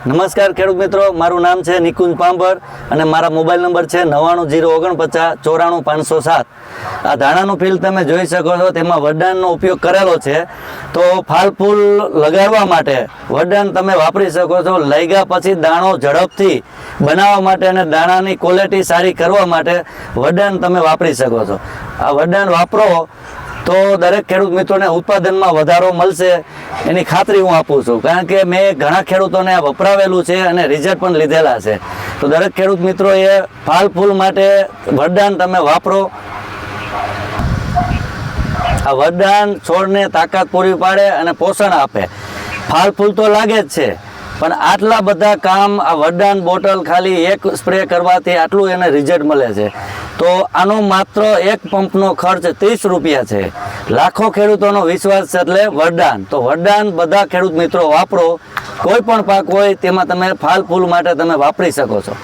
નમસ્કાર ખેડૂત મિત્રો, મારું નામ છે નિકુંજ પાંભર અને મારા મોબાઈલ નંબર છે 9904944507। આ ધાણાનું ફીલ તમે જોઈ શકો છો, તેમાં વરદાનનો ઉપયોગ કરેલો છે। તો ફાલ ફૂલ લગાડવા માટે વરદાન તમે વાપરી શકો છો। લઈ પછી દાણો ઝડપથી બનાવવા માટે અને દાણાની ક્વોલિટી સારી કરવા માટે વરદાન તમે વાપરી શકો છો। આ વરદાન વાપરો તો દરેક ખેડૂત મિત્રોને ઉત્પાદનમાં વધારો મળશે એની ખાતરી હું આપું છું, કારણ કે મેં ઘણા ખેડૂતોને આ વપરાવેલું છે અને રિઝલ્ટ પણ લીધેલા છે। તો દરેક ખેડૂત મિત્રોએ ફાલ ફૂલ માટે વરદાન તમે વાપરો। આ વરદાન છોડને તાકાત પૂરી પાડે અને પોષણ આપે। ફાલ ફૂલ તો લાગે જ છે, પણ આટલા બધા કામ આ વરદાન બોટલ ખાલી એક સ્પ્રે કરવાથી આટલું એને રિઝલ્ટ મળે છે। તો આનો માત્ર એક પંપનો ખર્ચ 30 રૂપિયા છે। લાખો ખેડૂતોનો વિશ્વાસ છે એટલે વરદાન। તો વરદાન બધા ખેડૂત મિત્રો વાપરો, કોઈ પણ પાક હોય તેમાં તમે ફાલ ફૂલ માટે તમે વાપરી શકો છો।